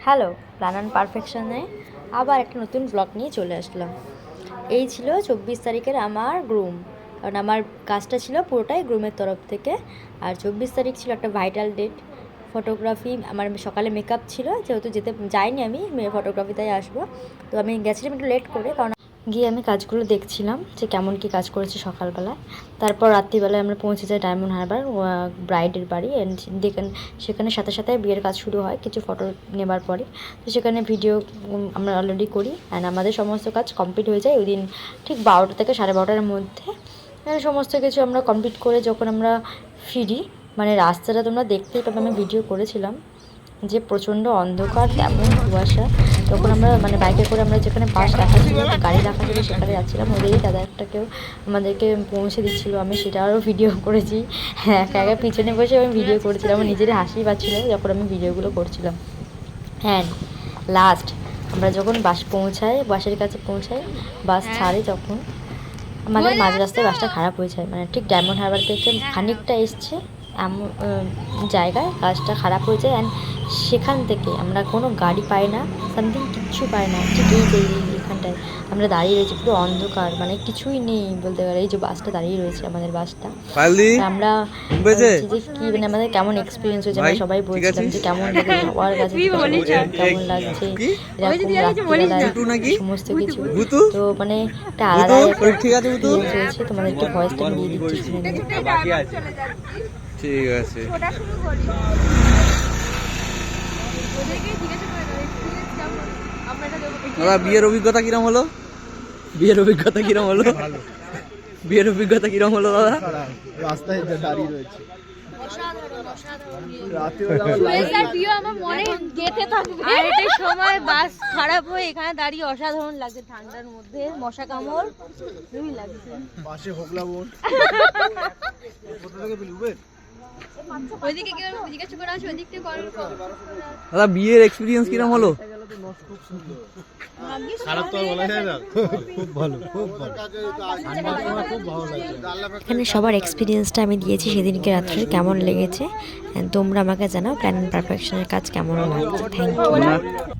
Hello, plan and পারফেকশনে আবার একটা নতুন ব্লগ নিয়ে চলে আসলাম। এই ছিল 24 তারিখের আমার গ্রুম, কারণ আমার কাজটা ছিল পুরোটাই গ্রুমের তরফ থেকে। আর 24 তারিখ ছিল একটা ভাইটাল ডেট। ফটোগ্রাফি আমার সকালে মেকআপ ছিল, যেহেতু যাইনি আমি ফটোগ্রাফিতেই আসবো। তো আমি গেছিলাম একটু লেট করে, কারণ গিয়ে আমি কাজগুলো দেখছিলাম যে কেমন কি কাজ করেছে সকালবেলায়। তারপর রাত্রিবেলায় আমরা পৌঁছে যাই ডায়মন্ড হারবার ব্রাইডের বাড়ি। অ্যান্ড সেখানে সাথে সাথে বিয়ের কাজ শুরু হয় কিছু ফটো নেবার পরে। তো সেখানে ভিডিও আমরা অলরেডি করি, অ্যান্ড আমাদের সমস্ত কাজ কমপ্লিট হয়ে যায় ওই দিন ঠিক 12টা থেকে 12:30-র মধ্যে। সমস্ত কিছু আমরা কমপ্লিট করে যখন আমরা ফিরি, মানে রাস্তাটা তোমরা দেখতেই পাবে, আমি ভিডিও করেছিলাম যে প্রচণ্ড অন্ধকার, তেমন কুয়াশা। তখন আমরা মানে বাইকে করে আমরা যেখানে বাস রাখা ছিল, গাড়ি রাখা ছিল, সেখানে যাচ্ছিলাম। ওদেরই দাদা একটা কেউ আমাদেরকে পৌঁছে দিচ্ছিলো, আমি সেটারও ভিডিও করেছি। একা একা পিছনে বসে আমি ভিডিও করেছিলাম, আমার নিজেরই হাসি পাচ্ছিল যখন আমি ভিডিওগুলো করছিলাম। হ্যাঁ, লাস্ট আমরা যখন বাস বাসের কাছে পৌঁছাই, বাস ছাড়ে, তখন আমাদের মাঝ রাস্তায় বাসটা খারাপ হয়ে যায়। মানে ঠিক ডায়মন্ড হারবার থেকে খানিকটা এসছে এমন জায়গায় বাসটা খারাপ হয়ে যায়। অ্যান্ড সেখান থেকে আমরা কোনো গাড়ি পাই না, সামথিং কিচ্ছু পাই না। ঠিক এই যে এখানটায় আমরা দাঁড়িয়ে রয়েছি, পুরো অন্ধকার, মানে কিছুই নেই বলতে গেলে। এই যে বাসটা দাঁড়িয়ে রয়েছে, আমাদের বাসটা, আমরা যে কি মানে আমাদের কেমন এক্সপিরিয়েন্স হয়েছে, আমরা সবাই বলছিলাম যে কেমন লাগে, সবার কাছে কেমন লাগছে, এরকম সমস্ত কিছু। তো মানে একটা আলাদা এক্সপিরিয়েন্স হয়েছে, তোমাদেরকে ভয়েসটা দিয়ে দিচ্ছি, শুনে নিই। ঠিক আছে। দাদা, বিয়ের অভিজ্ঞতা কিরম হলো? বিয়ের অভিজ্ঞতা কিরম হলো? বিয়ের অভিজ্ঞতা কিরম হলো দাদা? রাস্তায় দাঁড়িয়ে রয়েছে, সময় বাস খারাপ হয়ে এখানে দাঁড়িয়ে অসাধারণ লাগছে। ঠান্ডার মধ্যে মশা কামড় খুবই লাগছে। পাশে হোগলা বোন। ওইদিকে কেউ জিজ্ঞাসা করে আসো, ওইদিক থেকে দাদা, বিয়ের এক্সপিরিয়েন্স কিরম হলো? খারাপ তো বলা যায় না, খুব ভালো, খুব ভালো। এখানে সবার এক্সপিরিয়েন্সটা আমি দিয়েছি সেদিনকে রাত্রে, কেমন লেগেছে তোমরা আমাকে জানাও। প্ল্যান অ্যান্ড পারফেকশনের কাজ কেমন লাগছে। Thank you.